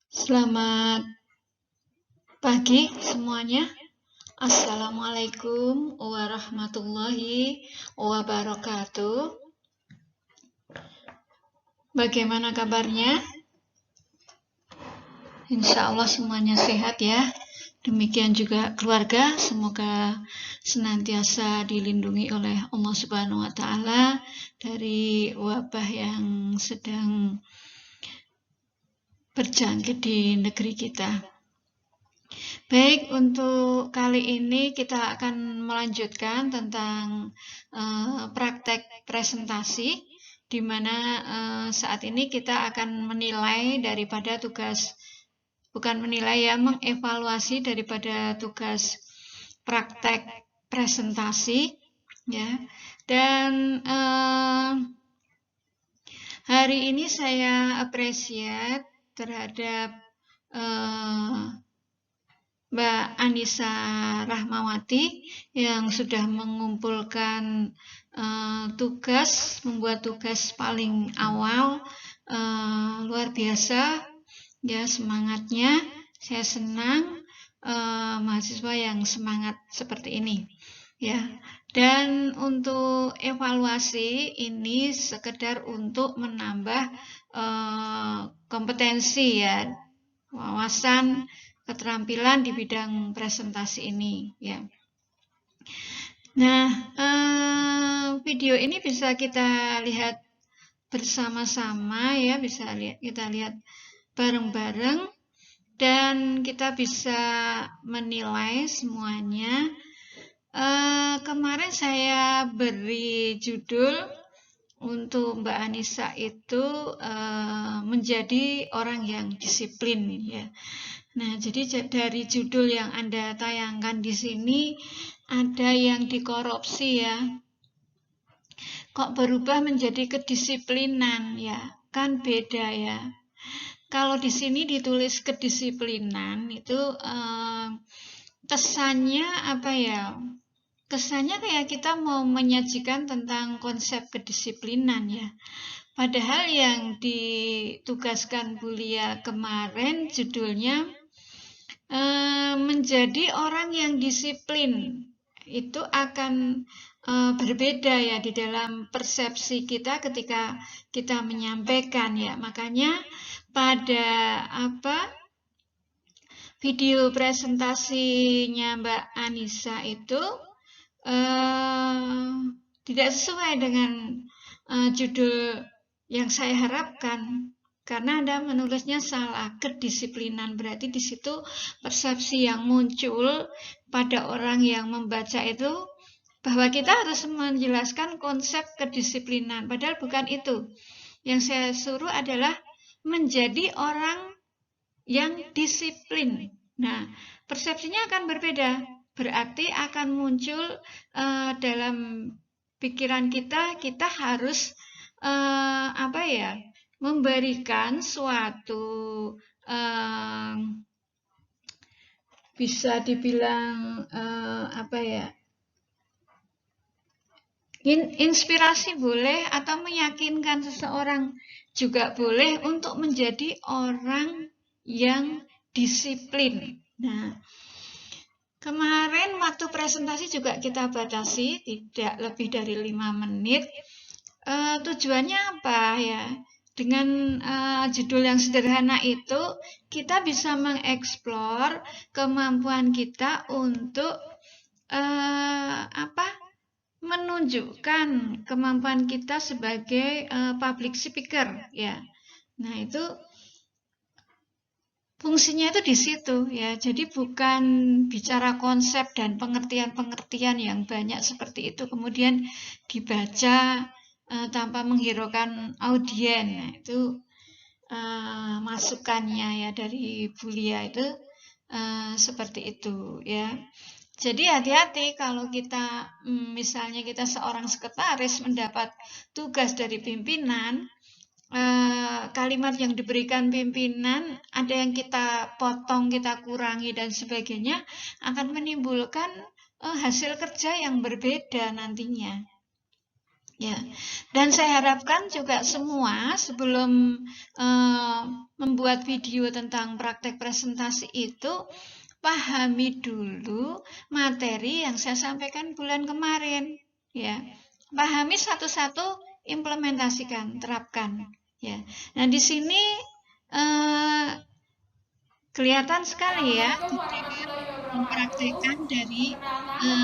Selamat pagi semuanya. Assalamualaikum warahmatullahi wabarakatuh. Bagaimana kabarnya? Insya Allah semuanya sehat ya. Demikian juga keluarga, semoga senantiasa dilindungi oleh Allah Subhanahu wa Ta'ala dari wabah yang sedang berjangkit di negeri kita. Baik, untuk kali ini kita akan melanjutkan tentang praktek presentasi, di mana saat ini kita akan menilai daripada tugas, bukan menilai ya, mengevaluasi daripada tugas praktek presentasi, ya. Dan hari ini saya appreciate terhadap Mbak Anissa Rahmawati yang sudah mengumpulkan membuat tugas paling awal, luar biasa ya semangatnya. Saya senang mahasiswa yang semangat seperti ini ya. Dan untuk evaluasi ini sekedar untuk menambah kompetensi ya, wawasan, keterampilan di bidang presentasi ini ya. Nah, video ini bisa kita lihat bersama-sama ya, kita lihat bareng-bareng dan kita bisa menilai semuanya. Kemarin saya beri judul untuk Mbak Anissa itu menjadi orang yang disiplin ya. Nah, jadi dari judul yang Anda tayangkan di sini ada yang dikorupsi ya. Kok berubah menjadi kedisiplinan ya? Kan beda ya. Kalau di sini ditulis kedisiplinan itu kesannya apa ya? Kesannya kayak kita mau menyajikan tentang konsep kedisiplinan ya. Padahal yang ditugaskan Bulia kemarin judulnya menjadi orang yang disiplin. Itu akan berbeda ya di dalam persepsi kita ketika kita menyampaikan ya. Makanya pada video presentasinya Mbak Anissa itu tidak sesuai dengan judul yang saya harapkan, karena Anda menulisnya salah. Kedisiplinan berarti di situ persepsi yang muncul pada orang yang membaca itu bahwa kita harus menjelaskan konsep kedisiplinan, padahal bukan itu. Yang saya suruh adalah menjadi orang yang disiplin. Nah, persepsinya akan berbeda. Berarti akan muncul dalam pikiran kita harus memberikan suatu bisa dibilang inspirasi boleh atau meyakinkan seseorang juga boleh untuk menjadi orang yang disiplin. Nah, kemarin waktu presentasi juga kita batasi tidak lebih dari 5 menit. Tujuannya apa ya? Dengan judul yang sederhana itu kita bisa mengeksplor kemampuan kita untuk menunjukkan kemampuan kita sebagai public speaker ya. Nah, itu fungsinya itu di situ ya. Jadi bukan bicara konsep dan pengertian-pengertian yang banyak seperti itu kemudian dibaca tanpa menghiraukan audien. Nah, itu masukannya ya dari Bulia itu seperti itu ya. Jadi hati-hati kalau kita misalnya kita seorang sekretaris mendapat tugas dari pimpinan, kalimat yang diberikan pimpinan ada yang kita potong, kita kurangi dan sebagainya, akan menimbulkan hasil kerja yang berbeda nantinya. Ya, dan saya harapkan juga semua sebelum eh, membuat video tentang praktek presentasi itu pahami dulu materi yang saya sampaikan bulan kemarin, ya. Pahami satu-satu, implementasikan, terapkan, ya. Nah, di sini eh, kelihatan sekali ya ketika mempraktekkan dari yang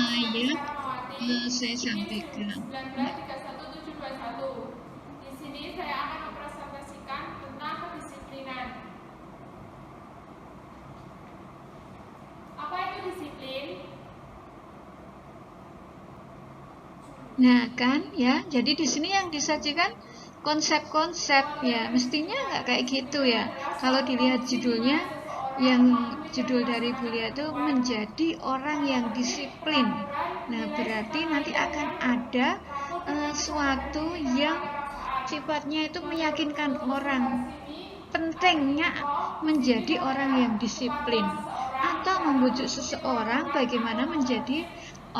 saya sampaikan. Ya. 193171. Di sini saya akan mempresentasikan tentang kedisiplinan. Apa itu disiplin? Nah, kan ya. Jadi di sini yang disajikan konsep-konsep ya. Mestinya nggak kayak gitu ya. Kalau dilihat judulnya, yang judul dari Bulia itu menjadi orang yang disiplin. Nah, berarti nanti akan ada suatu yang sifatnya itu meyakinkan orang. Pentingnya menjadi orang yang disiplin atau membujuk seseorang bagaimana menjadi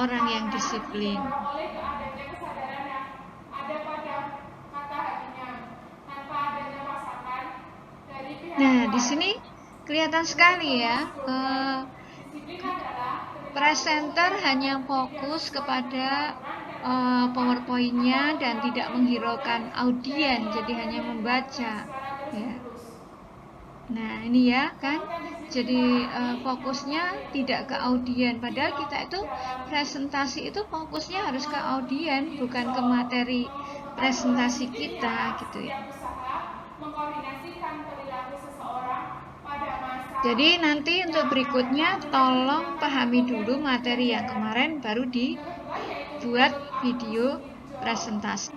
orang yang disiplin. Oleh adanya kesadaran yang ada pada kata hatinya tanpa adanya pasangan dari pihak Nah, di luar. sini kelihatan sekali ya, Disiplin adalah perilaku presenter yang hanya tidak fokus sesuai dengan kepada peraturan dan aturan PowerPoint-nya atau dan perilaku tidak yang menghiraukan diperoleh audien, dari jadi materi hanya yang membaca. dilakukan secara Ya. terus-menerus. Nah, ini ya kan. Contoh disiplin Jadi memahami yang fokusnya pertama yaitu tidak ke audien, padahal kita itu dalam presentasi itu fokusnya harus ke audien, bukan ke menunjukkan materi bahwa presentasi disiplin kita ialah gitu ya. setiap usaha mengkoordinasikan perilaku seseorang pada masa Jadi nanti untuk yang akan berikutnya datang dengan tolong menggunakan pahami metode dulu materi yang pembelajaran. kemarin baru Yang kedua yaitu dibuat metode Agus video Wirjo presentasi.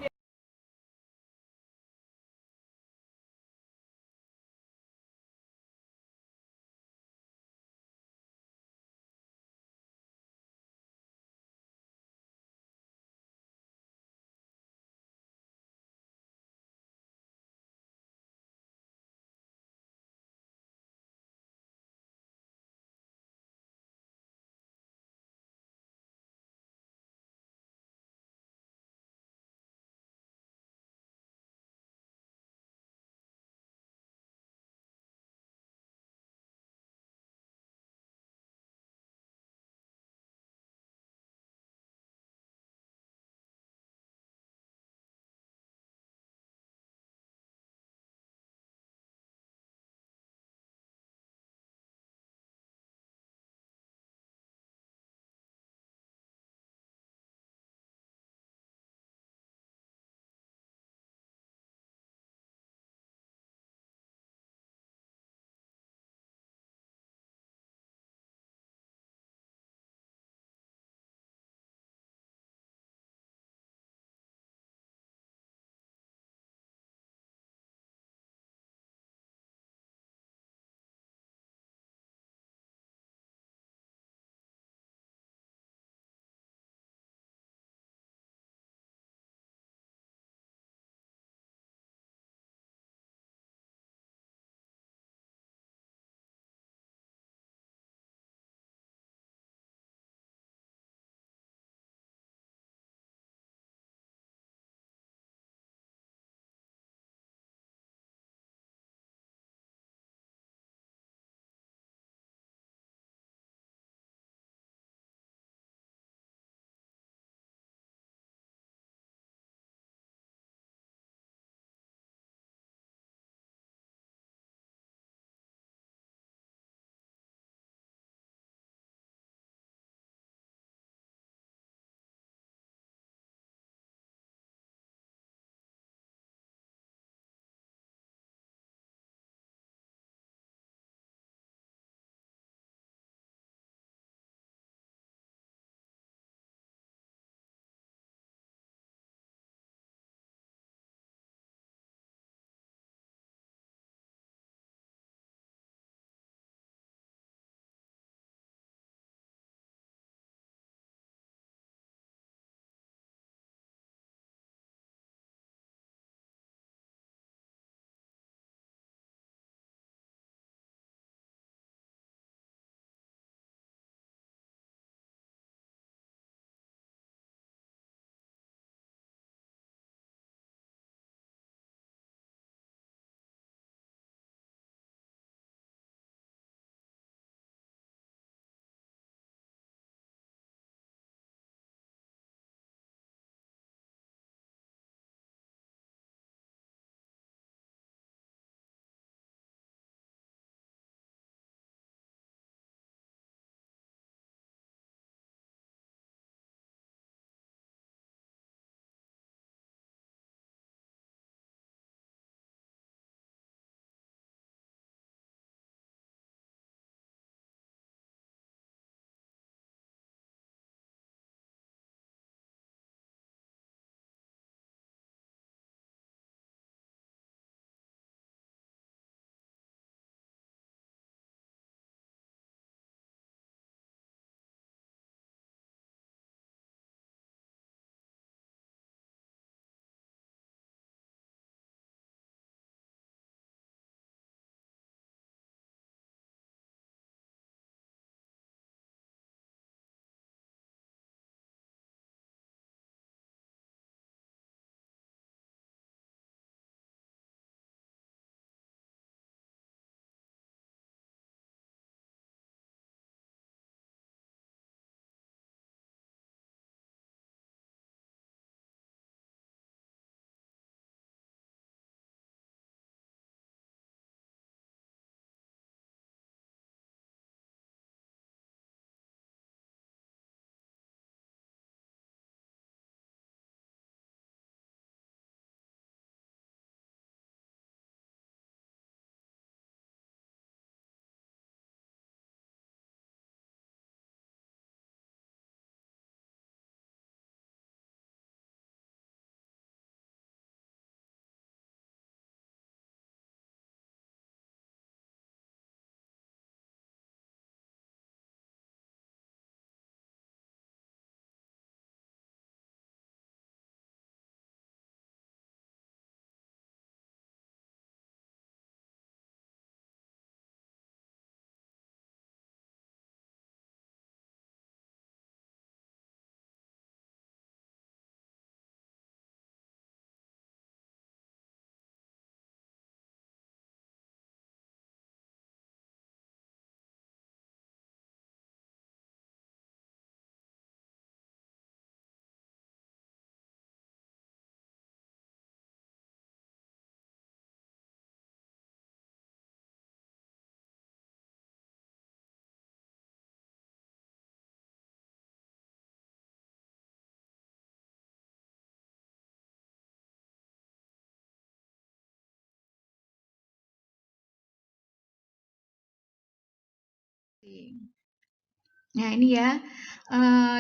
Nah, ini ya,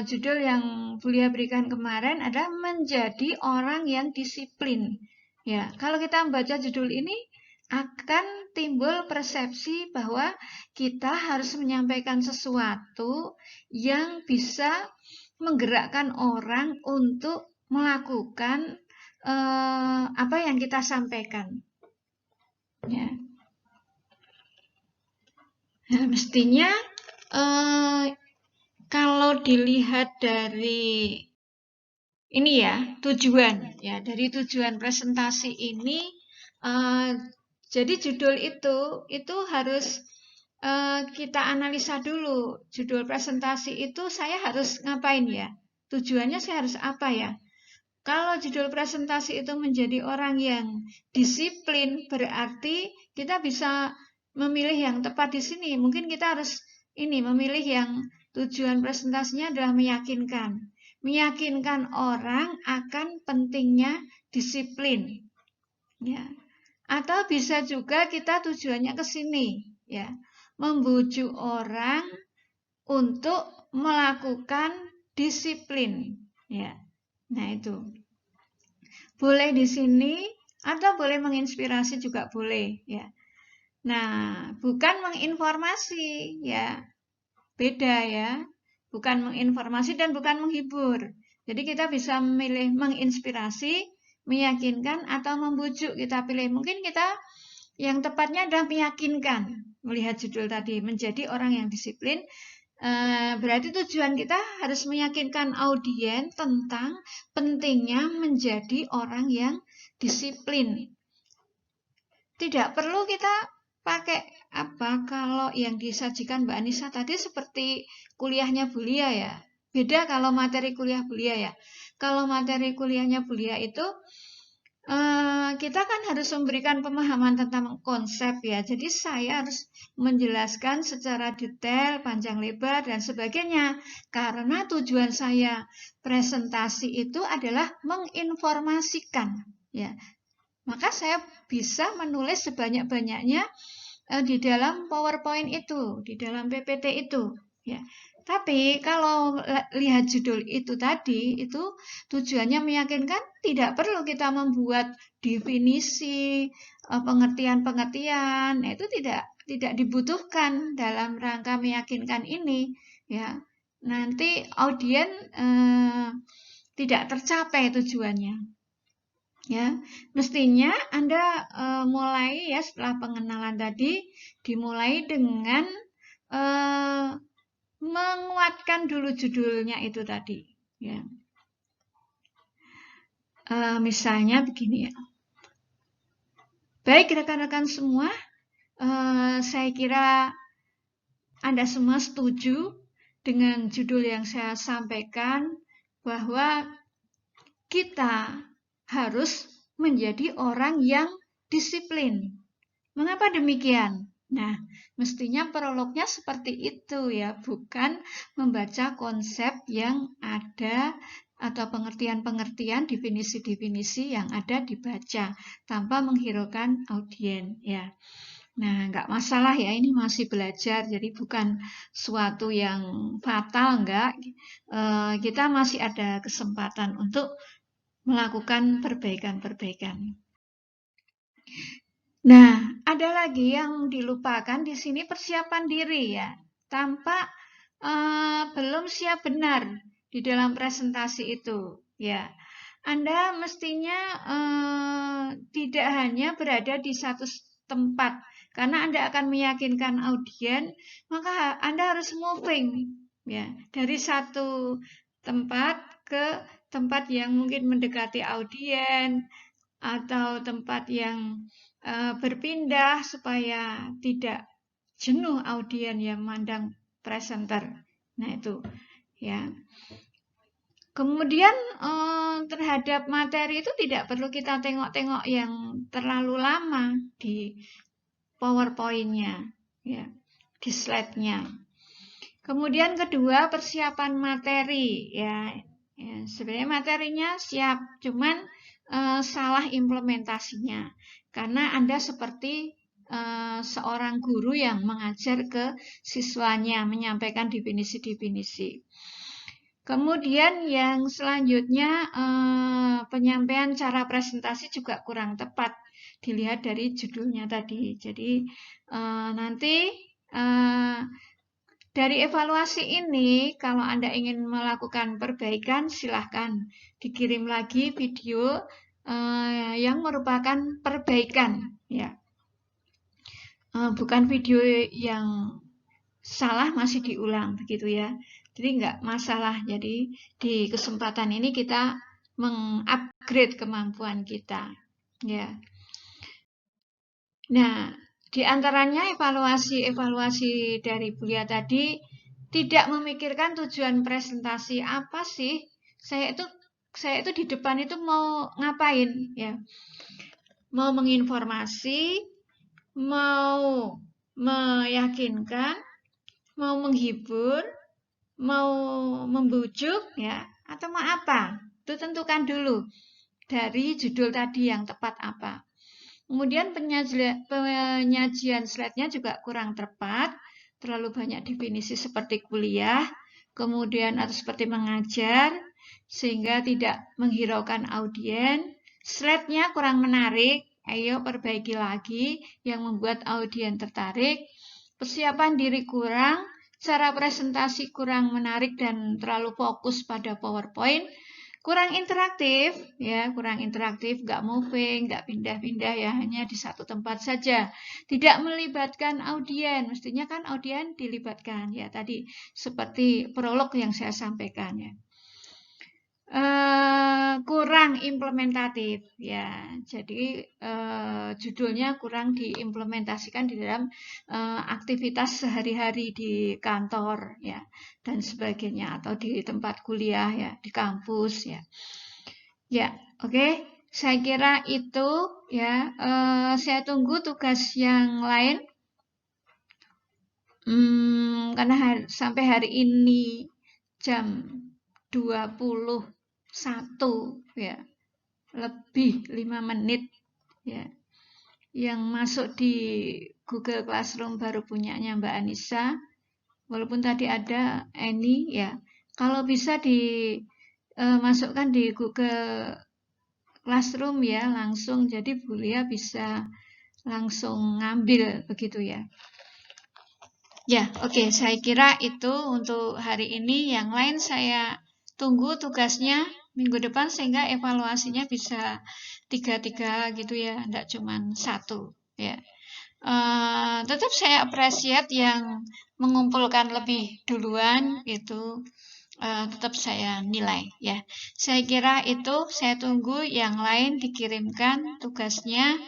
judul yang Bulia berikan kemarin adalah menjadi orang yang disiplin. Ya, kalau kita membaca judul ini akan timbul persepsi bahwa kita harus menyampaikan sesuatu yang bisa menggerakkan orang untuk melakukan apa yang kita sampaikan. Ya. Nah, mestinya kalau dilihat dari ini ya, tujuan ya, dari tujuan presentasi ini, jadi judul itu harus kita analisa dulu. Judul presentasi itu saya harus ngapain ya? Tujuannya saya harus apa ya? Kalau judul presentasi itu menjadi orang yang disiplin, berarti kita bisa memilih yang tepat di sini. Mungkin kita harus memilih yang tujuan presentasinya adalah meyakinkan. Meyakinkan orang akan pentingnya disiplin. Ya. Atau bisa juga kita tujuannya ke sini, ya. Membujuk orang untuk melakukan disiplin, ya. Nah, itu. Boleh di sini atau boleh menginspirasi juga boleh, ya. Nah, bukan menginformasi, ya. Beda ya. Bukan menginformasi dan bukan menghibur. Jadi kita bisa memilih menginspirasi, meyakinkan atau membujuk, kita pilih. Mungkin kita yang tepatnya adalah meyakinkan. Melihat judul tadi, menjadi orang yang disiplin. Berarti tujuan kita harus meyakinkan audiens tentang pentingnya menjadi orang yang disiplin. Tidak perlu kita pakai apa kalau yang disajikan Mbak Anissa tadi seperti kuliahnya Bulia ya. Beda kalau materi kuliah Bulia ya. Kalau materi kuliahnya Bulia itu kita kan harus memberikan pemahaman tentang konsep ya. Jadi saya harus menjelaskan secara detail, panjang lebar dan sebagainya. Karena tujuan saya presentasi itu adalah menginformasikan ya. Maka saya bisa menulis sebanyak-banyaknya di dalam PowerPoint itu, di dalam PPT itu ya. Tapi kalau lihat judul itu tadi, itu tujuannya meyakinkan, tidak perlu kita membuat definisi, pengertian-pengertian, itu tidak dibutuhkan dalam rangka meyakinkan ini, ya. Nanti audiens tidak tercapai tujuannya. Ya, mestinya Anda mulai ya setelah pengenalan tadi, dimulai dengan menguatkan dulu judulnya itu tadi. Ya. Misalnya begini ya. Baik rekan-rekan semua, saya kira Anda semua setuju dengan judul yang saya sampaikan bahwa kita harus menjadi orang yang disiplin. Mengapa demikian? Nah, mestinya prolognya seperti itu ya, bukan membaca konsep yang ada atau pengertian-pengertian, definisi-definisi yang ada dibaca tanpa menghiraukan audiens ya. Nah, nggak masalah ya, ini masih belajar, jadi bukan suatu yang fatal, enggak. Kita masih ada kesempatan untuk melakukan perbaikan-perbaikan. Nah, ada lagi yang dilupakan di sini, persiapan diri ya. Tampak belum siap benar di dalam presentasi itu ya. Anda mestinya tidak hanya berada di satu tempat karena Anda akan meyakinkan audiens, maka Anda harus moving ya dari satu tempat ke tempat yang mungkin mendekati audiens atau tempat yang berpindah supaya tidak jenuh audiens yang memandang presenter. Nah, itu ya. Kemudian terhadap materi itu tidak perlu kita tengok-tengok yang terlalu lama di PowerPoint-nya ya, di slide-nya. Kemudian kedua, persiapan materi ya. Sebenarnya materinya siap, cuman salah implementasinya. Karena Anda seperti seorang guru yang mengajar ke siswanya, menyampaikan definisi-definisi. Kemudian yang selanjutnya penyampaian cara presentasi juga kurang tepat, dilihat dari judulnya tadi. Jadi nanti dari evaluasi ini, kalau Anda ingin melakukan perbaikan, silahkan dikirim lagi video yang merupakan perbaikan, ya. Bukan video yang salah masih diulang, begitu ya. Jadi nggak masalah. Jadi di kesempatan ini kita mengupgrade kemampuan kita, ya. Nah, di antaranya evaluasi dari Bulia tadi tidak memikirkan tujuan presentasi apa sih. Saya itu di depan itu mau ngapain, ya. Mau menginformasi, mau meyakinkan, mau menghibur, mau membujuk, ya, atau mau apa? Itu tentukan dulu dari judul tadi yang tepat apa. Kemudian penyajian slide-nya juga kurang tepat, terlalu banyak definisi seperti kuliah, kemudian atau seperti mengajar, sehingga tidak menghiraukan audiens. Slide-nya kurang menarik, ayo perbaiki lagi yang membuat audiens tertarik. Persiapan diri kurang, cara presentasi kurang menarik dan terlalu fokus pada PowerPoint. Kurang interaktif, ya, kurang interaktif, nggak moving, nggak pindah-pindah, ya, hanya di satu tempat saja. Tidak melibatkan audiens, mestinya kan audiens dilibatkan, ya, tadi seperti prolog yang saya sampaikan, ya. Kurang implementatif, ya. Jadi judulnya kurang diimplementasikan di dalam aktivitas sehari-hari di kantor, ya, dan sebagainya, atau di tempat kuliah, ya, di kampus, ya. Ya, oke. Saya kira itu, ya. Saya tunggu tugas yang lain. Karena sampai hari ini jam 21, ya, lebih 5 menit, ya, yang masuk di Google Classroom baru punyanya Mbak Anissa, walaupun tadi ada Annie, ya. Kalau bisa dimasukkan di Google Classroom, ya, langsung, jadi Bulia bisa langsung ngambil, begitu ya. Ya, oke, saya kira itu untuk hari ini. Yang lain saya tunggu tugasnya minggu depan sehingga evaluasinya bisa 3-3 gitu ya, tidak cuma 1, ya. Tetap saya appreciate yang mengumpulkan lebih duluan, itu tetap saya nilai, ya. Saya kira itu, saya tunggu yang lain dikirimkan tugasnya.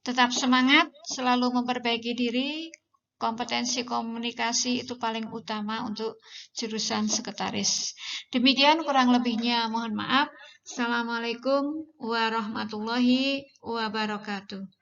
Tetap semangat, selalu memperbaiki diri. Kompetensi komunikasi itu paling utama untuk jurusan sekretaris. Demikian kurang lebihnya, mohon maaf. Assalamualaikum warahmatullahi wabarakatuh.